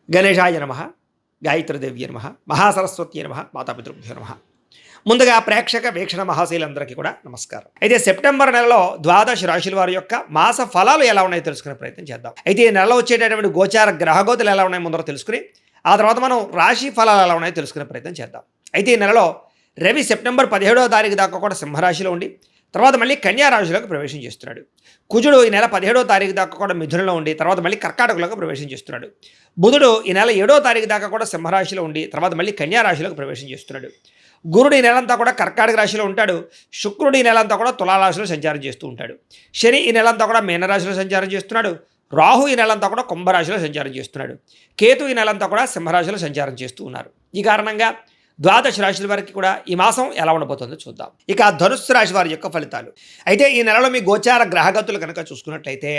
గణేశాయ నమ, గాయత్రీదేవ్య నమ, మహాసరస్వతి నమ, మాతాపితృభ్యో నమ. ముందుగా ప్రేక్షక వీక్షణ మహాశీలందరికీ కూడా నమస్కారం. అయితే సెప్టెంబర్ నెలలో ద్వాదశ రాశుల వారి యొక్క మాస ఫలాలు ఎలా ఉన్నాయో తెలుసుకునే ప్రయత్నం చేద్దాం. అయితే ఈ నెలలో వచ్చేటటువంటి గోచార గ్రహగోతులు ఎలా ఉన్నాయో ముందర తెలుసుకుని ఆ తర్వాత మనం రాశి ఫలాలు ఎలా ఉన్నాయో తెలుసుకునే ప్రయత్నం చేద్దాం. అయితే ఈ నెలలో రవి సెప్టెంబర్ 17వ తారీఖు దాకా కూడా సింహరాశిలో ఉండి తర్వాత మళ్ళీ కన్యా రాశిలోకి ప్రవేశం చేస్తున్నాడు. కుజుడు ఈ నెల 17వ తారీఖు దాకా కూడా మిథునంలో ఉండి తర్వాత మళ్ళీ కర్కాటకలోకి ప్రవేశం చేస్తున్నాడు. బుధుడు ఈ నెల 7వ తారీఖు దాకా కూడా సింహరాశిలో ఉండి తర్వాత మళ్ళీ కన్యా రాశిలోకి ప్రవేశం చేస్తున్నాడు. గురుడు ఈ నెలంతా కూడా కర్కాటక రాశిలో ఉంటాడు. శుక్రుడు ఈ నెలంతా కూడా తులారాశిలో సంచారం చేస్తూ ఉంటాడు. శని ఈ నెలంతా కూడా మీనరాశిలో సంచారం చేస్తున్నాడు. రాహు ఈ నెలంతా కూడా కుంభరాశిలో సంచారం చేస్తున్నాడు. కేతు ఈ నెలంతా కూడా సింహరాశిలో సంచారం చేస్తూ ఉన్నారు. ఈ కారణంగా ద్వాదశ రాశుల వారికి కూడా ఈ మాసం ఎలా ఉండబోతుందో చూద్దాం. ఇక ధనుస్సు రాశి వారి యొక్క ఫలితాలు. అయితే ఈ నెలలో మీ గోచార గ్రహగతులు కనుక చూసుకున్నట్లయితే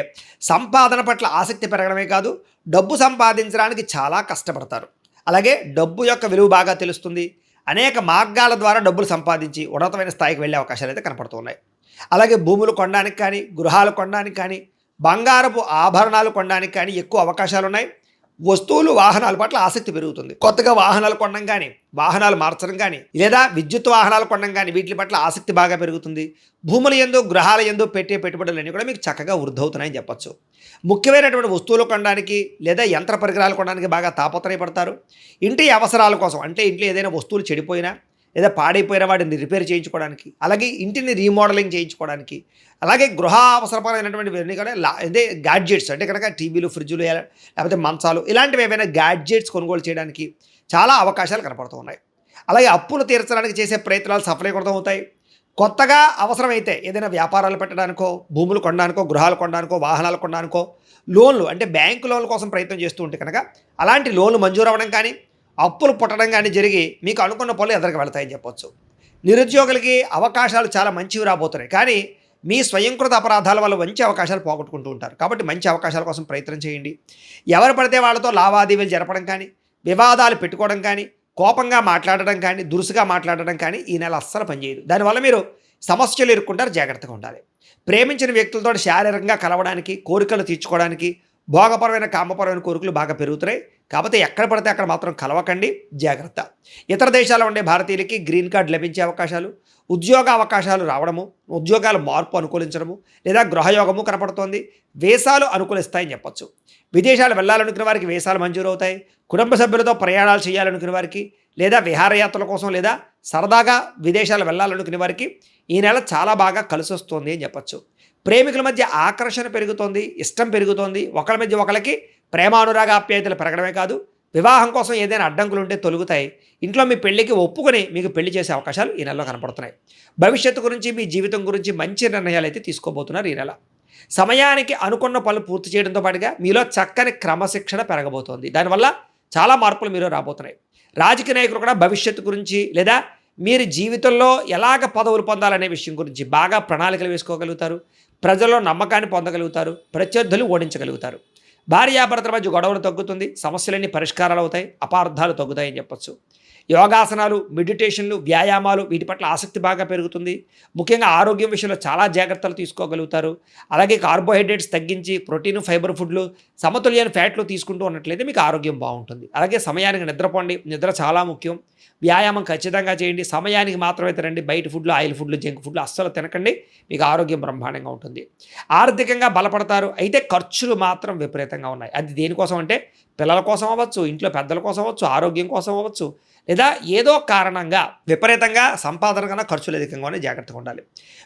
సంపాదన పట్ల ఆసక్తి పెరగడమే కాదు, డబ్బు సంపాదించడానికి చాలా కష్టపడతారు. అలాగే డబ్బు యొక్క విలువ బాగా తెలుస్తుంది. అనేక మార్గాల ద్వారా డబ్బులు సంపాదించి ఉన్నతమైన స్థాయికి వెళ్ళే అవకాశాలు అయితే కనపడుతున్నాయి. అలాగే భూములు కొనడానికి కానీ, గృహాలు కొనడానికి కానీ, బంగారపు ఆభరణాలు కొనడానికి కానీ ఎక్కువ అవకాశాలు ఉన్నాయి. వస్తువులు వాహనాల పట్ల ఆసక్తి పెరుగుతుంది. కొత్తగా వాహనాలు కొనడం కానీ, వాహనాలు మార్చడం కానీ, లేదా విద్యుత్ వాహనాలు కొనడం కానీ వీటి పట్ల ఆసక్తి బాగా పెరుగుతుంది. భూముల యందు, గృహాల యందు పెట్టే పెట్టుబడులన్నీ కూడా మీకు చక్కగా వృద్ధవుతున్నాయని చెప్పచ్చు. ముఖ్యమైనటువంటి వస్తువులు కొనడానికి లేదా యంత్ర పరికరాలు కొనడానికి బాగా తాపత్రయపడతారు. ఇంటి అవసరాల కోసం, అంటే ఇంట్లో ఏదైనా వస్తువులు చెడిపోయినా లేదా పాడైపోయిన వాటిని రిపేర్ చేయించుకోవడానికి, అలాగే ఇంటిని రీమోడలింగ్ చేయించుకోవడానికి, అలాగే గృహ అవసరమైనటువంటి కూడా అదే గ్యాడ్జెట్స్ అంటే కనుక టీవీలు, ఫ్రిడ్జులు లేకపోతే మంచాలు ఇలాంటివి ఏవైనా గ్యాడ్జెట్స్ కొనుగోలు చేయడానికి చాలా అవకాశాలు కనపడుతూ ఉన్నాయి. అలాగే అప్పులు తీర్చడానికి చేసే ప్రయత్నాలు సఫలీకృతం అవుతాయి. కొత్తగా అవసరమైతే ఏదైనా వ్యాపారాలు పెట్టడానికో, భూములు కొనడానికో, గృహాలు కొనడానికో, వాహనాలు కొనడానికో లోన్లు అంటే బ్యాంకు లోన్ల కోసం ప్రయత్నం చేస్తూ ఉంటే కనుక అలాంటి లోన్లు మంజూరు అవ్వడం కానీ, అప్పులు పుట్టడం కానీ జరిగి మీకు అనుకున్న పనులు ఎదురుకు వెళతాయని చెప్పొచ్చు. నిరుద్యోగులకి అవకాశాలు చాలా మంచివి రాబోతున్నాయి. కానీ మీ స్వయంకృత అపరాధాల వల్ల మంచి అవకాశాలు పోగొట్టుకుంటూ ఉంటారు. కాబట్టి మంచి అవకాశాల కోసం ప్రయత్నం చేయండి. ఎవరు పడితే వాళ్ళతో లావాదేవీలు జరపడం కానీ, వివాదాలు పెట్టుకోవడం కానీ, కోపంగా మాట్లాడడం కానీ, దురుసుగా మాట్లాడడం కానీ ఈ నెల అస్సలు పనిచేయదు. దానివల్ల మీరు సమస్యలు ఎదుర్కొంటారు. జాగ్రత్తగా ఉండాలి. ప్రేమించిన వ్యక్తులతో శారీరకంగా కలవడానికి, కోరికలు తీర్చుకోవడానికి, భోగపరమైన కామపరమైన కోరికలు బాగా పెరుగుతున్నాయి. కాకపోతే ఎక్కడ పడితే అక్కడ మాత్రం కలవకండి, జాగ్రత్త. ఇతర దేశాల్లో ఉండే భారతీయులకి గ్రీన్ కార్డు లభించే అవకాశాలు, ఉద్యోగ అవకాశాలు రావడము, ఉద్యోగాల మార్పు అనుకూలించడము లేదా గృహయోగము కనపడుతోంది. వీసాలు అనుకూలిస్తాయని చెప్పొచ్చు. విదేశాలు వెళ్ళాలనుకున్న వారికి వీసాలు మంజూరు అవుతాయి. కుటుంబ సభ్యులతో ప్రయాణాలు చేయాలనుకునే వారికి లేదా విహారయాత్రల కోసం లేదా సరదాగా విదేశాలు వెళ్ళాలనుకునే వారికి ఈ నెల చాలా బాగా కలిసి వస్తుంది అని చెప్పొచ్చు. ప్రేమికుల మధ్య ఆకర్షణ పెరుగుతోంది, ఇష్టం పెరుగుతోంది. ఒకరి మధ్య ఒకరికి ప్రేమానురాగ ఆప్యాయతలు పెరగడమే కాదు, వివాహం కోసం ఏదైనా అడ్డంకులు ఉంటే తొలుగుతాయి. ఇంట్లో మీ పెళ్లికి ఒప్పుకొని మీకు పెళ్లి చేసే అవకాశాలు ఈ నెలలో కనపడుతున్నాయి. భవిష్యత్తు గురించి, మీ జీవితం గురించి మంచి నిర్ణయాలు అయితే తీసుకోబోతున్నారు ఈ నెల. సమయానికి అనుకున్న పనులు పూర్తి చేయడంతో పాటుగా మీలో చక్కని క్రమశిక్షణ పెరగబోతోంది. దానివల్ల చాలా మార్పులు మీరు రాబోతున్నాయి. రాజకీయ నాయకులు కూడా భవిష్యత్తు గురించి లేదా మీరు జీవితంలో ఎలాగ పదవులు పొందాలనే విషయం గురించి బాగా ప్రణాళికలు వేసుకోగలుగుతారు. ప్రజల్లో నమ్మకాన్ని పొందగలుగుతారు. ప్రత్యర్థులు ఓడించగలుగుతారు. భార్యాభర్తల మధ్య గొడవలు తగ్గుతుంది. సమస్యలన్నీ పరిష్కారాలు అవుతాయి. అపార్థాలు తగ్గుతాయని చెప్పొచ్చు. యోగాసనాలు, మెడిటేషన్లు, వ్యాయామాలు వీటి పట్ల ఆసక్తి బాగా పెరుగుతుంది. ముఖ్యంగా ఆరోగ్యం విషయంలో చాలా జాగ్రత్తలు తీసుకోగలుగుతారు. అలాగే కార్బోహైడ్రేట్స్ తగ్గించి ప్రోటీన్, ఫైబర్ ఫుడ్లు, సమతుల్యమైన ఫ్యాట్లు తీసుకుంటూ ఉన్నట్లయితే మీకు ఆరోగ్యం బాగుంటుంది. అలాగే సమయానికి నిద్రపోండి. నిద్ర చాలా ముఖ్యం. వ్యాయామం ఖచ్చితంగా చేయండి. సమయానికి మాత్రమే తినండి. బయట ఫుడ్లు, ఆయిల్ ఫుడ్లు, జంక్ ఫుడ్లు అస్సలు తినకండి. మీకు ఆరోగ్యం బ్రహ్మాండంగా ఉంటుంది. ఆర్థికంగా బలపడతారు. అయితే ఖర్చులు మాత్రం విపరీతంగా ఉన్నాయి. అది దేనికోసం అంటే పిల్లల కోసం అవ్వచ్చు, ఇంట్లో పెద్దల కోసం అవ్వచ్చు, ఆరోగ్యం కోసం అవ్వచ్చు, లేదా ఏదో కారణంగా విపరీతంగా సంపాదన కన్నా ఖర్చులు అధికంగానే జాగ్రత్తగా ఉండాలి.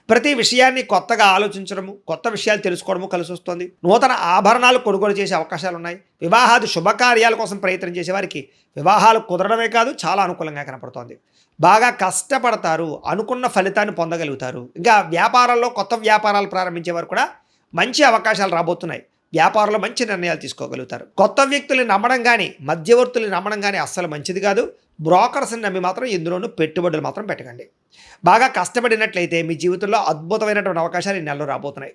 ప్రతి విషయాన్ని కొత్తగా ఆలోచించడము, కొత్త విషయాలు తెలుసుకోవడము కలిసి వస్తుంది. నూతన ఆభరణాలు కొనుగోలు చేసే అవకాశాలు ఉన్నాయి. వివాహాది శుభకార్యాల కోసం ప్రయత్నం చేసే వారికి వివాహాలు కుదరడమే కాదు చాలా అనుకూలంగా కనపడుతోంది. బాగా కష్టపడతారు. అనుకున్న ఫలితాన్ని పొందగలుగుతారు. ఇంకా వ్యాపారాల్లో కొత్త వ్యాపారాలు ప్రారంభించే వారు కూడా మంచి అవకాశాలు రాబోతున్నాయి. వ్యాపారంలో మంచి నిర్ణయాలు తీసుకోగలుగుతారు. కొత్త వ్యక్తుల్ని నమ్మడం కానీ, మధ్యవర్తుల్ని నమ్మడం కానీ అస్సలు మంచిది కాదు. బ్రోకర్స్ని నమ్మి మాత్రం ఎందులోనూ పెట్టుబడులు మాత్రం పెట్టకండి. బాగా కష్టపడినట్లయితే మీ జీవితంలో అద్భుతమైనటువంటి అవకాశాలు ఈ నెలలో రాబోతున్నాయి.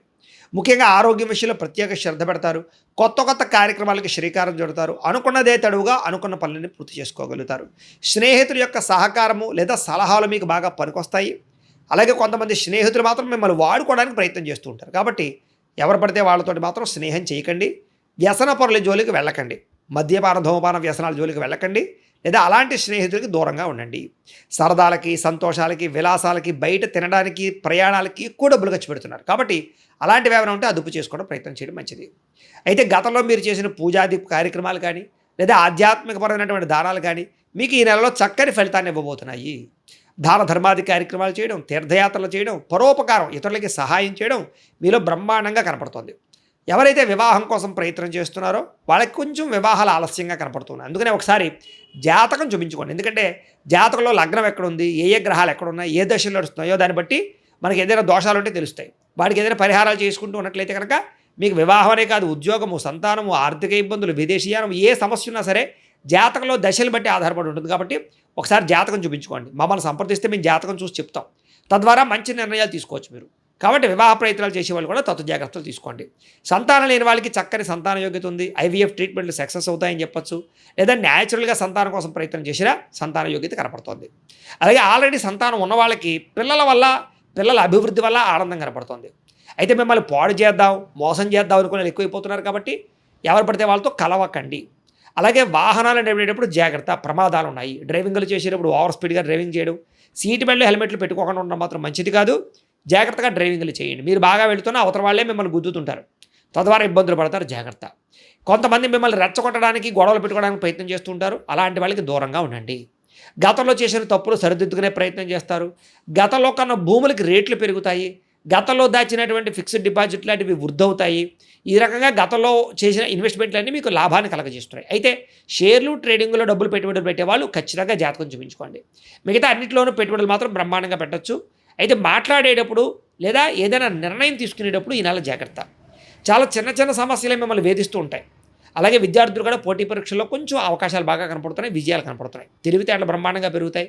ముఖ్యంగా ఆరోగ్యం విషయంలో ప్రత్యేక శ్రద్ధ పెడతారు. కొత్త కొత్త కార్యక్రమాలకి శ్రీకారం చుడతారు. అనుకున్నదే తడువుగా అనుకున్న పనులని పూర్తి చేసుకోగలుగుతారు. స్నేహితుల యొక్క సహకారము లేదా సలహాలు మీకు బాగా పనికొస్తాయి. అలాగే కొంతమంది స్నేహితులు మాత్రం మిమ్మల్ని వాడుకోవడానికి ప్రయత్నం చేస్తూ ఉంటారు. కాబట్టి ఎవరు పడితే వాళ్ళతోటి మాత్రం స్నేహం చేయకండి. వ్యసన పరుల జోలికి వెళ్ళకండి. మద్యపాన ధూమపాన వ్యసనాల జోలికి వెళ్ళకండి, లేదా అలాంటి స్నేహితులకి దూరంగా ఉండండి. సరదాలకి, సంతోషాలకి, విలాసాలకి, బయట తినడానికి, ప్రయాణాలకి ఎక్కువ డబ్బులు ఖర్చు పెడుతున్నారు. కాబట్టి అలాంటివి ఏమైనా ఉంటే అదుపు చేసుకోవడం ప్రయత్నం చేయడం మంచిది. అయితే గతంలో మీరు చేసిన పూజాది కార్యక్రమాలు కానీ, లేదా ఆధ్యాత్మికపరమైనటువంటి దానాలు కానీ మీకు ఈ నెలలో చక్కని ఫలితాన్ని ఇవ్వబోతున్నాయి. దాన ధర్మాది కార్యక్రమాలు చేయడం, తీర్థయాత్రలు చేయడం, పరోపకారం, ఇతరులకి సహాయం చేయడం మీలో బ్రహ్మాండంగా కనపడుతుంది. ఎవరైతే వివాహం కోసం ప్రయత్నం చేస్తున్నారో వాళ్ళకి కొంచెం వివాహాలు ఆలస్యంగా కనపడుతున్నాయి. అందుకనే ఒకసారి జాతకం చూపించుకోండి. ఎందుకంటే జాతకంలో లగ్నం ఎక్కడుంది, ఏ ఏ గ్రహాలు ఎక్కడున్నాయి, ఏ దశలు నడుస్తున్నాయో దాన్ని బట్టి మనకి ఏదైనా దోషాలు ఉంటే తెలుస్తాయి. వాటికి ఏదైనా పరిహారాలు చేసుకుంటూ ఉన్నట్లయితే కనుక మీకు వివాహమే కాదు, ఉద్యోగము, సంతానము, ఆర్థిక ఇబ్బందులు, విదేశీయానం, ఏ సమస్య ఉన్నా సరే జాతకంలో దశలు బట్టి ఆధారపడి ఉంటుంది. కాబట్టి ఒకసారి జాతకం చూపించుకోండి. మమ్మల్ని సంప్రదిస్తే మేము జాతకం చూసి చెప్తాం. తద్వారా మంచి నిర్ణయాలు తీసుకోవచ్చు మీరు. కాబట్టి వివాహ ప్రయత్నాలు చేసే వాళ్ళు కూడా తత్వ జాగ్రత్తలు తీసుకోండి. సంతానం లేని వాళ్ళకి చక్కని సంతాన యోగ్యత ఉంది. ఐవీఎఫ్ ట్రీట్మెంట్లు సక్సెస్ అవుతాయని చెప్పొచ్చు. లేదా న్యాచురల్గా సంతానం కోసం ప్రయత్నం చేసినా సంతాన యోగ్యత కనపడుతుంది. అలాగే ఆల్రెడీ సంతానం ఉన్న వాళ్ళకి పిల్లల వల్ల, పిల్లల అభివృద్ధి వల్ల ఆనందం కనపడుతుంది. అయితే మిమ్మల్ని పాడు చేద్దాం, మోసం చేద్దాం అనుకునే ఎక్కువైపోతున్నారు. కాబట్టి ఎవరు పడితే వాళ్ళతో కలవకండి. అలాగే వాహనాలు నడిపేటప్పుడు జాగ్రత్త, ప్రమాదాలు ఉన్నాయి. డ్రైవింగ్లు చేసేటప్పుడు ఓవర్ స్పీడ్గా డ్రైవింగ్ చేయడం, సీట్ బెల్ట్, హెల్మెట్లు పెట్టుకోకుండా ఉండడం మాత్రం మంచిది కాదు. జాగ్రత్తగా డ్రైవింగ్లు చేయండి. మీరు బాగా వెళుతున్నా అవతల వాళ్ళే మిమ్మల్ని గుద్దుతుంటారు, తద్వారా ఇబ్బందులు పడతారు. జాగ్రత్త. కొంతమంది మిమ్మల్ని రెచ్చగొట్టడానికి, గొడవలు పెట్టుకోవడానికి ప్రయత్నం చేస్తుంటారు. అలాంటి వాళ్ళకి దూరంగా ఉండండి. గతంలో చేసిన తప్పులు సరిదిద్దుకునే ప్రయత్నం చేస్తారు. గతంలో కన్నా భూములకి రేట్లు పెరుగుతాయి. గతంలో దాచినటువంటి ఫిక్స్డ్ డిపాజిట్ లాంటివి వృద్ధవుతాయి. ఈ రకంగా గతంలో చేసిన ఇన్వెస్ట్మెంట్లన్నీ మీకు లాభాన్ని కలగజేస్తున్నాయి. అయితే షేర్లు, ట్రేడింగ్లో డబ్బులు పెట్టుబడులు పెట్టేవాళ్ళు ఖచ్చితంగా జాతకం చూపించుకోండి. మిగతా అన్నింటిలోనూ పెట్టుబడులు మాత్రం బ్రహ్మాండంగా పెట్టచ్చు. అయితే మాట్లాడేటప్పుడు లేదా ఏదైనా నిర్ణయం తీసుకునేటప్పుడు ఈ నెల జాగ్రత్త. చాలా చిన్న చిన్న సమస్యలే మిమ్మల్ని వేధిస్తూ ఉంటాయి. అలాగే విద్యార్థులు కూడా పోటీ పరీక్షల్లో కొంచెం అవకాశాలు బాగా కనపడుతున్నాయి, విజయాలు కనపడుతున్నాయి. తెలివితేటలు బ్రహ్మాండంగా పెరుగుతాయి.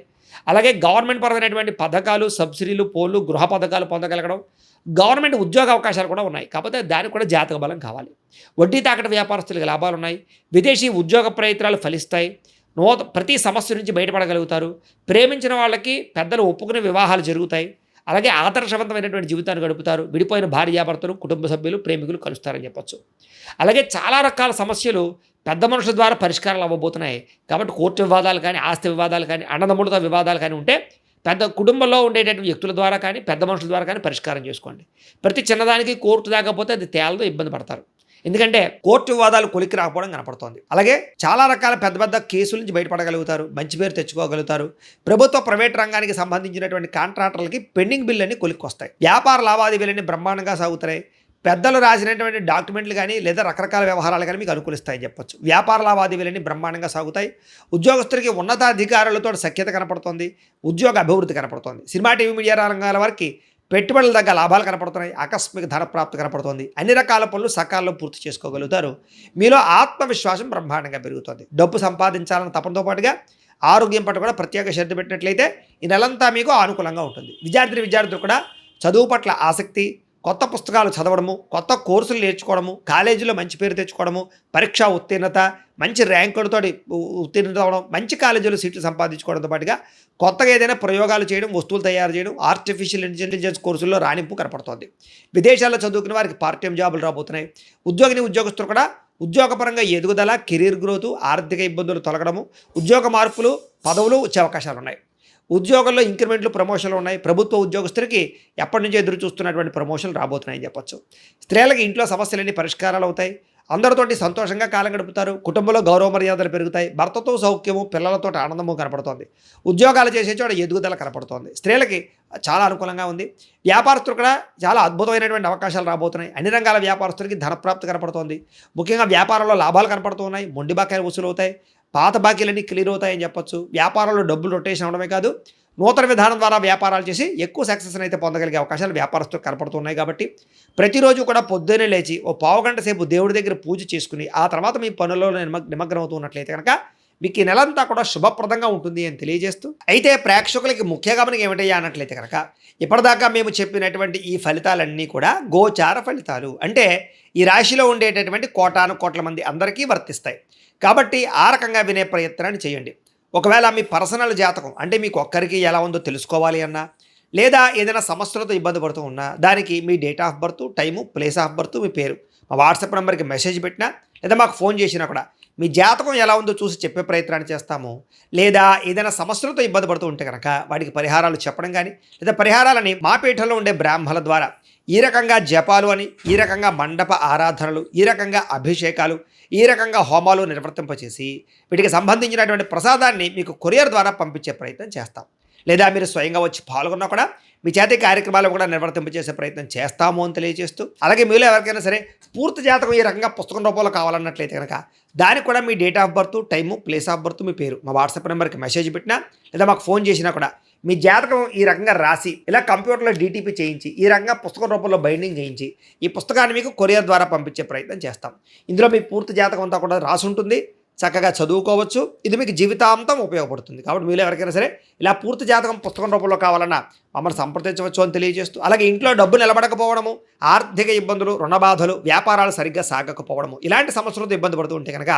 అలాగే గవర్నమెంట్ పరమైనటువంటి పథకాలు, సబ్సిడీలు, పోలు, గృహ పథకాలు పొందగలగడం, గవర్నమెంట్ ఉద్యోగ అవకాశాలు కూడా ఉన్నాయి. కాకపోతే దానికి కూడా జాతక బలం కావాలి. వడ్డీ తాకట వ్యాపారస్తులకు లాభాలు ఉన్నాయి. విదేశీ ఉద్యోగ ప్రయత్నాలు ఫలిస్తాయి. ప్రతి సమస్య నుంచి బయటపడగలుగుతారు. ప్రేమించిన వాళ్ళకి పెద్దలు ఒప్పుకునే వివాహాలు జరుగుతాయి. అలాగే ఆదర్శవంతమైనటువంటి జీవితాన్ని గడుపుతారు. విడిపోయిన భార్యాభర్తలు, కుటుంబ సభ్యులు, ప్రేమికులు కలుస్తారని చెప్పొచ్చు. అలాగే చాలా రకాల సమస్యలు పెద్ద మనుషుల ద్వారా పరిష్కారాలు అవ్వబోతున్నాయి. కాబట్టి కోర్టు వివాదాలు కానీ, ఆస్తి వివాదాలు కానీ, అన్నదమ్ములతో వివాదాలు కానీ ఉంటే పెద్ద కుటుంబంలో ఉండేటటువంటి వ్యక్తుల ద్వారా కానీ, పెద్ద మనుషుల ద్వారా కానీ పరిష్కారం చేసుకోండి. ప్రతి చిన్నదానికి కోర్టు దాకపోతే అది తేలతో ఇబ్బంది పడతారు. ఎందుకంటే కోర్టు వివాదాలు కొలిక్కి రాకపోవడం కనపడుతోంది. అలాగే చాలా రకాల పెద్ద పెద్ద కేసుల నుంచి బయటపడగలుగుతారు. మంచి పేరు తెచ్చుకోగలుగుతారు. ప్రభుత్వ, ప్రైవేట్ రంగానికి సంబంధించినటువంటి కాంట్రాక్టర్లకి పెండింగ్ బిల్లులన్నీ కొలిక్కి వస్తాయి. వ్యాపార లావాదేవీలన్నీ బ్రహ్మాండంగా సాగుతాయి. పెద్దలు రాసినటువంటి డాక్యుమెంట్లు కానీ, లేదా రకరకాల వ్యవహారాలు కానీ మీకు అనుకూలిస్తాయని చెప్పొచ్చు. వ్యాపార లావాదేవీలన్నీ బ్రహ్మాండంగా సాగుతాయి. ఉద్యోగస్తులకి ఉన్నతాధికారులతో సఖ్యత కనపడుతుంది. ఉద్యోగ అభివృద్ధి కనపడుతుంది. సినిమా, టీవీ, మీడియా రంగాల వారికి పెట్టుబడుల దగ్గర లాభాలు కనపడుతున్నాయి. ఆకస్మిక ధనప్రాప్తి కనపడుతుంది. అన్ని రకాల పనులు సకాలంలో పూర్తి చేసుకోగలుగుతారు. మీలో ఆత్మవిశ్వాసం బ్రహ్మాండంగా పెరుగుతుంది. డబ్బు సంపాదించాలన్న తపనతో పాటుగా ఆరోగ్యం పట్ల కూడా ప్రత్యేక శ్రద్ధ పెట్టినట్లయితే ఈ నెలంతా మీకు అనుకూలంగా ఉంటుంది. విద్యార్థులు కూడా చదువు పట్ల ఆసక్తి, కొత్త పుస్తకాలు చదవడము, కొత్త కోర్సులు నేర్చుకోవడము, కాలేజీలో మంచి పేరు తెచ్చుకోవడము, పరీక్షా ఉత్తీర్ణత, మంచి ర్యాంకులతో ఉత్తీర్ణత అవ్వడం, మంచి కాలేజీలో సీట్లు సంపాదించుకోవడంతో పాటుగా కొత్తగా ఏదైనా ప్రయోగాలు చేయడం, వస్తువులు తయారు చేయడం, ఆర్టిఫిషియల్ ఇంటెలిజెన్స్ కోర్సుల్లో రాణింపు కనపడుతోంది. విదేశాల్లో చదువుకునే వారికి పార్ట్ టైం జాబులు రాబోతున్నాయి. ఉద్యోగస్తులు కూడా ఉద్యోగపరంగా ఎదుగుదల, కెరీర్ గ్రోత్, ఆర్థిక ఇబ్బందులు తొలగడము, ఉద్యోగ మార్పులు, పదవులు వచ్చే అవకాశాలు ఉన్నాయి. ఉద్యోగంలో ఇంక్రిమెంట్లు, ప్రమోషన్లు ఉన్నాయి. ప్రభుత్వ ఉద్యోగస్తులకి ఎప్పటి నుంచో ఎదురు చూస్తున్నటువంటి ప్రమోషన్లు రాబోతున్నాయని చెప్పొచ్చు. స్త్రీలకి ఇంట్లో సమస్యలన్నీ పరిష్కారాలు అవుతాయి. అందరితోటి సంతోషంగా కాలం గడుపుతారు. కుటుంబంలో గౌరవ మర్యాదలు పెరుగుతాయి. భర్తతో సౌఖ్యము, పిల్లలతో ఆనందము కనపడుతోంది. ఉద్యోగాలు చేసే చోట ఎదుగుదల కనపడుతోంది. స్త్రీలకి చాలా అనుకూలంగా ఉంది. వ్యాపారస్తులు కూడా చాలా అద్భుతమైనటువంటి అవకాశాలు రాబోతున్నాయి. అన్ని రంగాల వ్యాపారస్తులకి ధనప్రాప్తి కనపడుతోంది. ముఖ్యంగా వ్యాపారంలో లాభాలు కనపడుతున్నాయి. మొండి బాకాయలు వసూలు అవుతాయి. పాత బాకీలన్నీ క్లియర్ అవుతాయని చెప్పొచ్చు. వ్యాపారంలో డబ్బులు రొటేషన్ అవడమే కాదు, నూతన విధానం ద్వారా వ్యాపారాలు చేసి ఎక్కువ సక్సెస్ని అయితే పొందగలిగే అవకాశాలు వ్యాపారస్తులకు కనపడుతున్నాయి. కాబట్టి ప్రతిరోజు కూడా పొద్దున్నే లేచి ఓ పావుగంట సేపు దేవుడి దగ్గర పూజ చేసుకుని ఆ తర్వాత మీ పనుల్లో నిమగ్నం అవుతున్నట్లయితే కనుక మీకు ఈ నెలంతా కూడా శుభప్రదంగా ఉంటుంది అని తెలియజేస్తూ, అయితే ప్రేక్షకులకి ముఖ్య గమనిక ఏమిటయ్యా అన్నట్లయితే కనుక ఇప్పటిదాకా మేము చెప్పినటువంటి ఈ ఫలితాలన్నీ కూడా గోచార ఫలితాలు. అంటే ఈ రాశిలో ఉండేటటువంటి కోటాను కోట్ల మంది అందరికీ వర్తిస్తాయి. కాబట్టి ఆ రకంగా వినే ప్రయత్నాన్ని చేయండి. ఒకవేళ మీ పర్సనల్ జాతకం అంటే మీకు ఒక్కరికి ఎలా ఉందో తెలుసుకోవాలి అన్నా, లేదా ఏదైనా సమస్యలతో ఇబ్బంది పడుతూ ఉన్నా దానికి మీ date of birth, time, place of birth, మీ పేరు మా వాట్సాప్ నెంబర్కి మెసేజ్ పెట్టినా లేదా మాకు ఫోన్ చేసినా కూడా మీ జాతకం ఎలా ఉందో చూసి చెప్పే ప్రయత్నాన్ని చేస్తాము. లేదా ఏదైనా సమస్యలతో ఇబ్బంది పడుతూ ఉంటే కనుక వాటికి పరిహారాలు చెప్పడం కానీ, లేదా పరిహారాలని మా పీఠంలో ఉండే బ్రాహ్మణుల ద్వారా ఈ రకంగా జపాలు అని, ఈ రకంగా మండప ఆరాధనలు, ఈ రకంగా అభిషేకాలు, ఈ రకంగా హోమాలు నిర్వర్తింపచేసి వీటికి సంబంధించినటువంటి ప్రసాదాన్ని మీకు కొరియర్ ద్వారా పంపించే ప్రయత్నం చేస్తాం. లేదా మీరు స్వయంగా వచ్చి పాల్గొన్నా కూడా మీ చేతి కార్యక్రమాలు కూడా నిర్వర్తింపజేసే ప్రయత్నం చేస్తాము అని తెలియజేస్తూ, అలాగే మీలో ఎవరికైనా సరే స్ఫూర్తి జాతకం ఈ రకంగా పుస్తకం రూపంలో కావాలన్నట్లయితే కనుక దానికి కూడా మీ date of birth, time, place of birth, మీ పేరు మా వాట్సాప్ నెంబర్కి మెసేజ్ పెట్టినా లేదా మాకు ఫోన్ చేసినా కూడా మీ జాతకం ఈ రకంగా రాసి ఇలా కంప్యూటర్లో డీటీపీ చేయించి ఈ రకంగా పుస్తకం రూపంలో బైండింగ్ చేయించి ఈ పుస్తకాన్ని మీకు కొరియర్ ద్వారా పంపించే ప్రయత్నం చేస్తాం. ఇందులో మీ పూర్తి జాతకం అంతా కూడా రాసి ఉంటుంది. చక్కగా చదువుకోవచ్చు. ఇది మీకు జీవితాంతం ఉపయోగపడుతుంది. కాబట్టి మీరు ఎవరికైనా సరే ఇలా పూర్తి జాతకం పుస్తకం రూపంలో కావాలన్నా మమ్మల్ని సంప్రదించవచ్చు అని తెలియజేస్తూ, అలాగే ఇంట్లో డబ్బు నిలబడకపోవడము, ఆర్థిక ఇబ్బందులు, రుణ బాధలు, వ్యాపారాలు సరిగ్గా సాగకపోవడము, ఇలాంటి సమస్యలతో ఇబ్బంది పడుతూ ఉంటే కనుక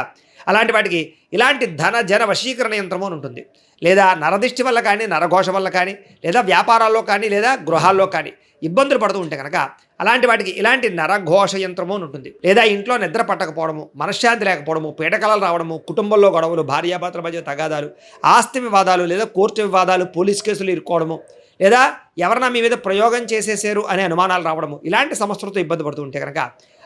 అలాంటి వాటికి ఇలాంటి ధన జన వశీకరణ యంత్రము అని ఉంటుంది. లేదా నరదిష్టి వల్ల కానీ, నరఘోష వల్ల కానీ, లేదా వ్యాపారాల్లో కానీ, లేదా గృహాల్లో కానీ ఇబ్బందులు పడుతూ ఉంటే కనుక అలాంటి వాటికి ఇలాంటి నరఘోష యంత్రము అని ఉంటుంది. లేదా ఇంట్లో నిద్ర పట్టకపోవడము, మనశ్శాంతి లేకపోవడము, పీడకలలు రావడము, కుటుంబంలో గొడవలు, భార్యాభర్తల మధ్య తగాదాలు, ఆస్తి వివాదాలు, లేదా కోర్టు వివాదాలు, పోలీస్ కేసులు ఇరుక్కోవడము, లేదా ఎవరన్నా మీ మీద ప్రయోగం చేసేసారు అనే అనుమానాలు రావడము, ఇలాంటి సమస్యలతో ఇబ్బంది పడుతూ ఉంటే కనుక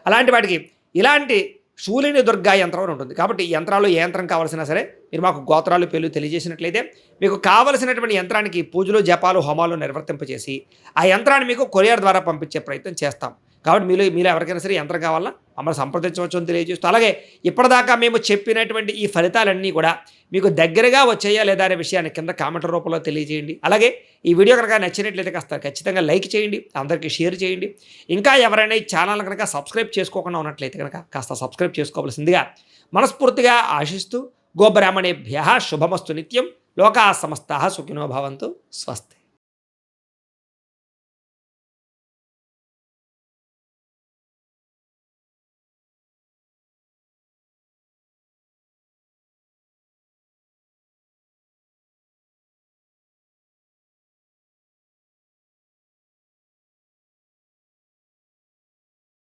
అలాంటి వాటికి ఇలాంటి శూలిని దుర్గా యంత్రం అని ఉంటుంది. కాబట్టి ఈ యంత్రాలు ఏ యంత్రం కావాల్సినా సరే మీరు మాకు గోత్రాలు పేర్లు తెలియజేసినట్లయితే మీకు కావలసినటువంటి యంత్రానికి పూజలు, జపాలు, హోమాలు నిర్వర్తింపచేసి ఆ యంత్రాన్ని మీకు కొరియర్ ద్వారా పంపించే ప్రయత్నం చేస్తాం. కాబట్టి మీలో ఎవరికైనా సరే యంత్రం కావాలన్నా మమ్మల్ని సంప్రదించవచ్చు అని తెలియజేస్తూ, అలాగే ఇప్పటిదాకా మేము చెప్పినటువంటి ఈ ఫలితాలన్నీ కూడా మీకు దగ్గరగా వచ్చాయా లేదా అనే విషయాన్ని కింద కామెంట్ రూపంలో తెలియజేయండి. అలాగే ఈ వీడియో కనుక నచ్చినట్లయితే కాస్త ఖచ్చితంగా లైక్ చేయండి, అందరికీ షేర్ చేయండి. ఇంకా ఎవరైనా ఈ ఛానల్ కనుక సబ్స్క్రైబ్ చేసుకోకుండా ఉన్నట్లయితే కనుక కాస్త సబ్స్క్రైబ్ చేసుకోవాల్సిందిగా మనస్ఫూర్తిగా ఆశిస్తూ, గోబ్రాహ్మణేభ్యః శుభమస్తు నిత్యం, లోకాః సమస్తాః సుఖినో భవంతు. స్వస్తి.